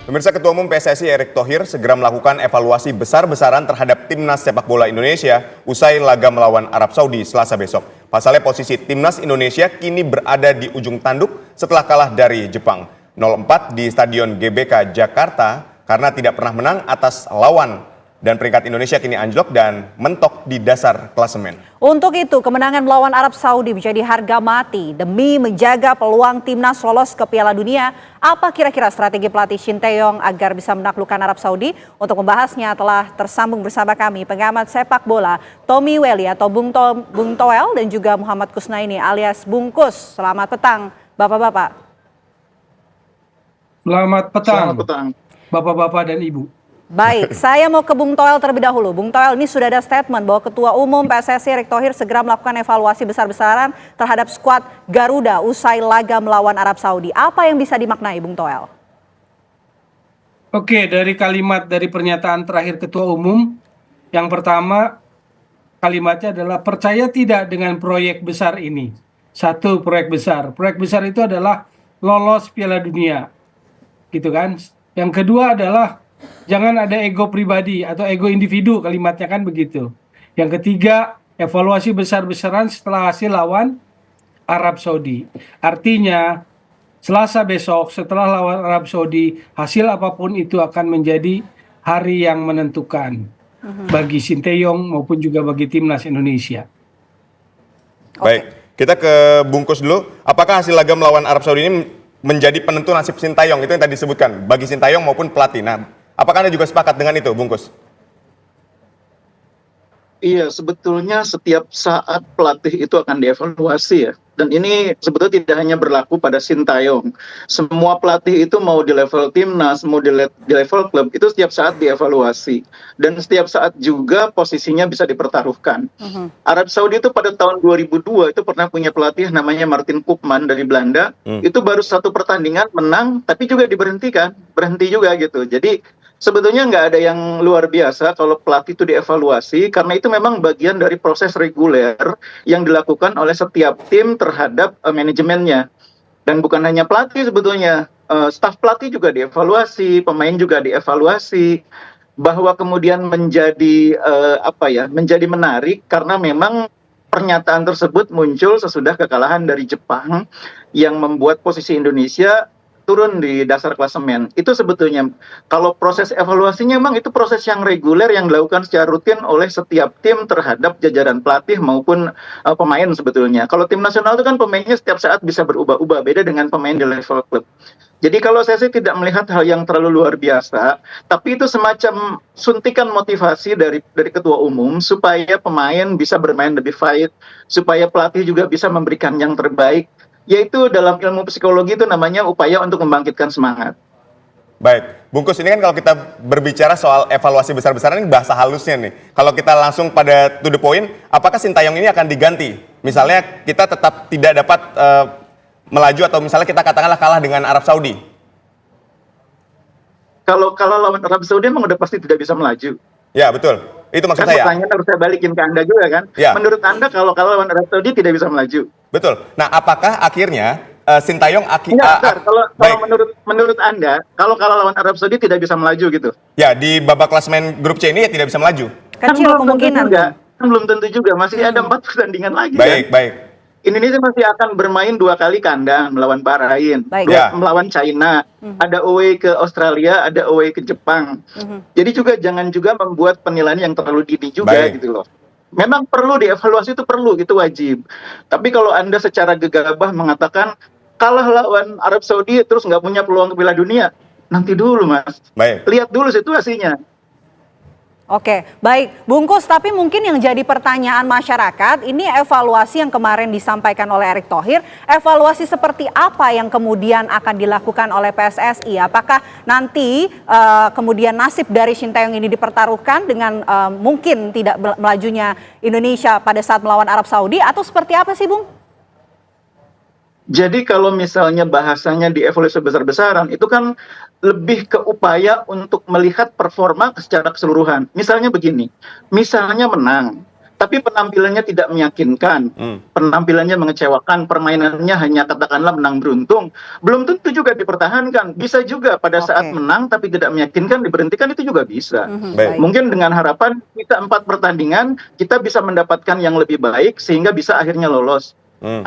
Pemirsa, Ketua Umum PSSI Erick Thohir segera melakukan evaluasi besar-besaran terhadap Timnas Sepak Bola Indonesia usai laga melawan Arab Saudi Selasa besok. Pasalnya posisi Timnas Indonesia kini berada di ujung tanduk setelah kalah dari Jepang 0-4 di Stadion GBK Jakarta karena tidak pernah menang atas lawan. Dan peringkat Indonesia kini anjlok dan mentok di dasar klasemen. Untuk itu, kemenangan melawan Arab Saudi menjadi harga mati demi menjaga peluang timnas lolos ke Piala Dunia. Apa kira-kira strategi pelatih Shin Tae-yong agar bisa menaklukkan Arab Saudi? Untuk membahasnya telah tersambung bersama kami pengamat sepak bola Tommy Welly atau Bung Toel dan juga Muhammad Kusnaini alias Bungkus. Selamat petang, Bapak-bapak. Selamat petang, Bapak-bapak dan Ibu. Baik, saya mau ke Bung Toel terlebih dahulu. Bung Toel, ini sudah ada statement bahwa Ketua Umum PSSI Erick Thohir segera melakukan evaluasi besar-besaran terhadap skuad Garuda usai laga melawan Arab Saudi. Apa yang bisa dimaknai, Bung Toel? Oke, dari kalimat dari pernyataan terakhir Ketua Umum, yang pertama kalimatnya adalah percaya tidak dengan proyek besar ini. Satu, proyek besar. Proyek besar itu adalah lolos Piala Dunia, gitu kan? Yang kedua adalah jangan ada ego pribadi atau ego individu, kalimatnya kan begitu. Yang ketiga, evaluasi besar-besaran setelah hasil lawan Arab Saudi. Artinya, Selasa besok setelah lawan Arab Saudi, hasil apapun itu akan menjadi hari yang menentukan bagi Shin Tae-yong maupun juga bagi timnas Indonesia. Baik, kita ke Bungkus dulu. Apakah hasil laga melawan Arab Saudi ini menjadi penentu nasib Shin Tae-yong? Itu yang tadi disebutkan, bagi Shin Tae-yong maupun pelatih. Nah, apakah Anda juga sepakat dengan itu, Bungkus? Iya, sebetulnya setiap saat pelatih itu akan dievaluasi ya. Dan ini sebetulnya tidak hanya berlaku pada Shin Tae-yong. Semua pelatih itu mau di level timnas, mau di level klub, itu setiap saat dievaluasi. Dan setiap saat juga posisinya bisa dipertaruhkan. Arab Saudi itu pada tahun 2002 itu pernah punya pelatih namanya Martin Koopman dari Belanda. Itu baru satu pertandingan menang, tapi juga diberhentikan. Berhenti juga gitu. Jadi sebetulnya nggak ada yang luar biasa kalau pelatih itu dievaluasi, karena itu memang bagian dari proses reguler yang dilakukan oleh setiap tim terhadap manajemennya. Dan bukan hanya pelatih sebetulnya, staf pelatih juga dievaluasi, pemain juga dievaluasi, bahwa kemudian menjadi menjadi menarik karena memang pernyataan tersebut muncul sesudah kekalahan dari Jepang yang membuat posisi Indonesia turun di dasar klasemen. Itu sebetulnya kalau proses evaluasinya memang itu proses yang reguler yang dilakukan secara rutin oleh setiap tim terhadap jajaran pelatih maupun pemain sebetulnya. Kalau tim nasional itu kan pemainnya setiap saat bisa berubah-ubah, beda dengan pemain di level klub. Jadi kalau saya sih tidak melihat hal yang terlalu luar biasa, tapi itu semacam suntikan motivasi dari ketua umum supaya pemain bisa bermain lebih fight, supaya pelatih juga bisa memberikan yang terbaik. Yaitu dalam ilmu psikologi itu namanya upaya untuk membangkitkan semangat. Baik, Bungkus, ini kan kalau kita berbicara soal evaluasi besar-besaran ini bahasa halusnya nih. Kalau kita langsung pada to the point, apakah Shin Tae-yong ini akan diganti? Misalnya kita tetap tidak dapat melaju atau misalnya kita katakanlah kalah dengan Arab Saudi. Kalau lawan Arab Saudi memang udah pasti tidak bisa melaju. Ya, betul. Itu maksud saya. Pertanyaan harus saya balikin ke Anda juga kan. Ya. Menurut Anda kalau lawan Arab Saudi tidak bisa melaju? Betul. Nah, apakah akhirnya Shin Tae-yong kalau menurut Anda, kalau lawan Arab Saudi tidak bisa melaju gitu? Ya, di babak klasemen grup C ini ya tidak bisa melaju. Kecil kemungkinan. Belum tentu juga, masih ada 4 pertandingan lagi. Baik. Indonesia masih akan bermain 2 kali kandang melawan Bahrain, melawan China, ada away ke Australia, ada away ke Jepang. Jadi juga jangan juga membuat penilaian yang terlalu dini juga gitu loh. Memang perlu dievaluasi, itu perlu, itu wajib. Tapi kalau Anda secara gegabah mengatakan kalah lawan Arab Saudi terus nggak punya peluang ke Piala Dunia, nanti dulu Mas. Lihat dulu situasinya. Oke, baik. Bungkus, tapi mungkin yang jadi pertanyaan masyarakat, ini evaluasi yang kemarin disampaikan oleh Erick Thohir, evaluasi seperti apa yang kemudian akan dilakukan oleh PSSI? Apakah nanti kemudian nasib dari Shin Tae-yong ini dipertaruhkan dengan mungkin tidak melajunya Indonesia pada saat melawan Arab Saudi, atau seperti apa sih, Bung? Jadi kalau misalnya bahasanya di evaluasi besar-besaran, itu kan lebih ke upaya untuk melihat performa secara keseluruhan. Misalnya begini, misalnya menang, tapi penampilannya tidak meyakinkan, penampilannya mengecewakan, permainannya hanya katakanlah menang beruntung, belum tentu juga dipertahankan. Bisa juga pada saat menang tapi tidak meyakinkan diberhentikan, itu juga bisa. Baik. Mungkin dengan harapan kita 4 pertandingan kita bisa mendapatkan yang lebih baik sehingga bisa akhirnya lolos.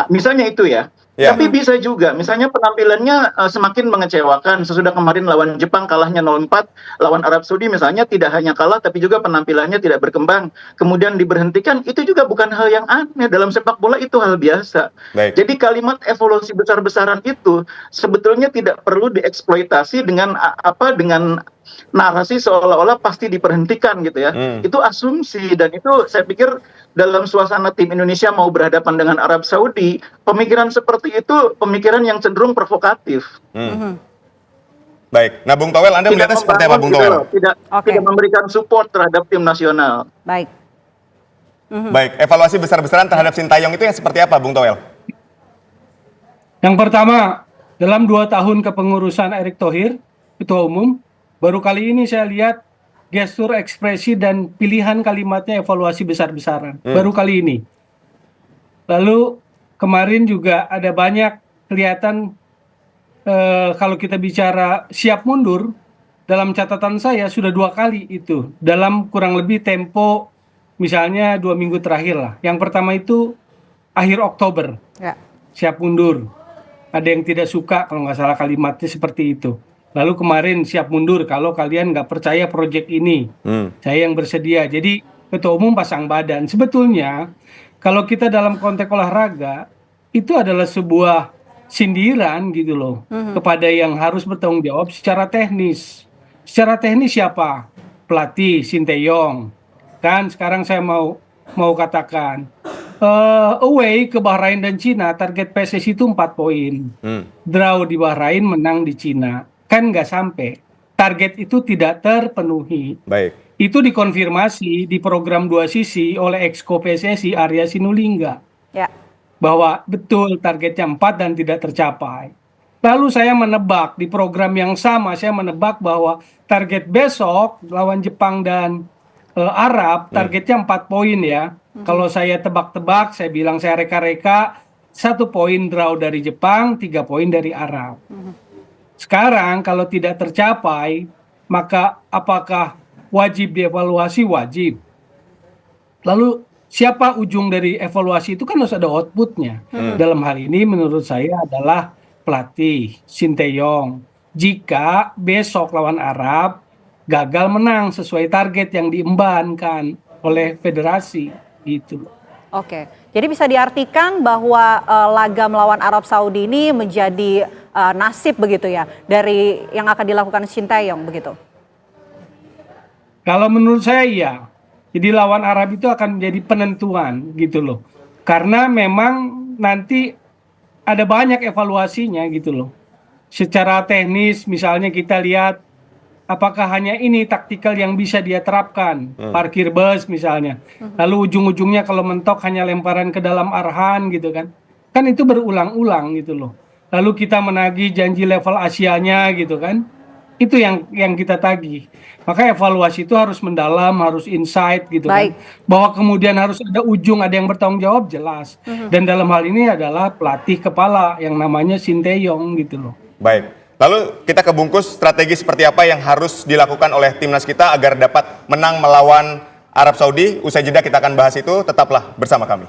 Misalnya itu ya. Ya. Tapi bisa juga, misalnya penampilannya semakin mengecewakan. Sesudah kemarin lawan Jepang kalahnya 0-4, lawan Arab Saudi misalnya tidak hanya kalah, tapi juga penampilannya tidak berkembang. Kemudian diberhentikan, itu juga bukan hal yang aneh. Dalam sepak bola itu hal biasa. Baik. Jadi kalimat evolusi besar-besaran itu sebetulnya tidak perlu dieksploitasi dengan dengan narasi seolah-olah pasti diberhentikan gitu ya. Itu asumsi, dan itu saya pikir dalam suasana tim Indonesia mau berhadapan dengan Arab Saudi, pemikiran seperti itu pemikiran yang cenderung provokatif. Baik. Nah, Bung Towel, Anda melihatnya seperti apa, Bung Towel? Tidak memberikan support terhadap tim nasional. Baik. Baik, evaluasi besar-besaran terhadap Sintayong itu yang seperti apa, Bung Towel? Yang pertama, dalam 2 tahun kepengurusan Erick Thohir, Ketua Umum, baru kali ini saya lihat gestur, ekspresi, dan pilihan kalimatnya evaluasi besar-besaran. Baru kali ini. Lalu kemarin juga ada banyak kelihatan kalau kita bicara siap mundur, dalam catatan saya sudah 2 kali itu. Dalam kurang lebih tempo misalnya 2 minggu terakhir lah. Yang pertama itu akhir Oktober. Ya. Siap mundur. Ada yang tidak suka kalau nggak salah kalimatnya seperti itu. Lalu kemarin siap mundur kalau kalian nggak percaya proyek ini. Saya yang bersedia. Jadi Ketua Umum pasang badan. Sebetulnya kalau kita dalam konteks olahraga, itu adalah sebuah sindiran gitu loh kepada yang harus bertanggung jawab secara teknis. Secara teknis siapa? Pelatih Sinteyong. Kan sekarang saya mau katakan away ke Bahrain dan Cina, target PSSI itu 4 poin. Draw di Bahrain, menang di Cina. Kan nggak sampai. Target itu tidak terpenuhi. Baik. Itu dikonfirmasi di program 2 sisi oleh Exco PSSI Arya Sinulinga. Ya. Bahwa betul targetnya 4 dan tidak tercapai. Lalu saya menebak di program yang sama, saya menebak bahwa target besok lawan Jepang dan Arab, targetnya 4 poin ya. Kalau saya tebak-tebak, saya bilang saya reka-reka, 1 poin draw dari Jepang, 3 poin dari Arab. Sekarang kalau tidak tercapai, maka apakah wajib dievaluasi? Wajib. Lalu siapa ujung dari evaluasi itu? Kan harus ada outputnya. Dalam hal ini menurut saya adalah pelatih Sinteyong. Jika besok lawan Arab gagal menang sesuai target yang diembankan oleh federasi gitu. Oke, jadi bisa diartikan bahwa laga melawan Arab Saudi ini menjadi nasib begitu ya dari yang akan dilakukan Sinteyong begitu? Kalau menurut saya iya. Jadi lawan Arab itu akan menjadi penentuan gitu loh. Karena memang nanti ada banyak evaluasinya gitu loh. Secara teknis misalnya kita lihat apakah hanya ini taktikal yang bisa dia terapkan, parkir bus misalnya. Lalu ujung-ujungnya kalau mentok hanya lemparan ke dalam arhan gitu kan. Kan itu berulang-ulang gitu loh. Lalu kita menagih janji level Asianya gitu kan. Itu yang kita tagih. Maka evaluasi itu harus mendalam, harus insight gitu kan. Bahwa kemudian harus ada ujung, ada yang bertanggung jawab jelas. Dan dalam hal ini adalah pelatih kepala yang namanya Sinteyong gitu loh. Baik. Lalu kita kebungkus strategi seperti apa yang harus dilakukan oleh timnas kita agar dapat menang melawan Arab Saudi. Usai jeda kita akan bahas itu, tetaplah bersama kami.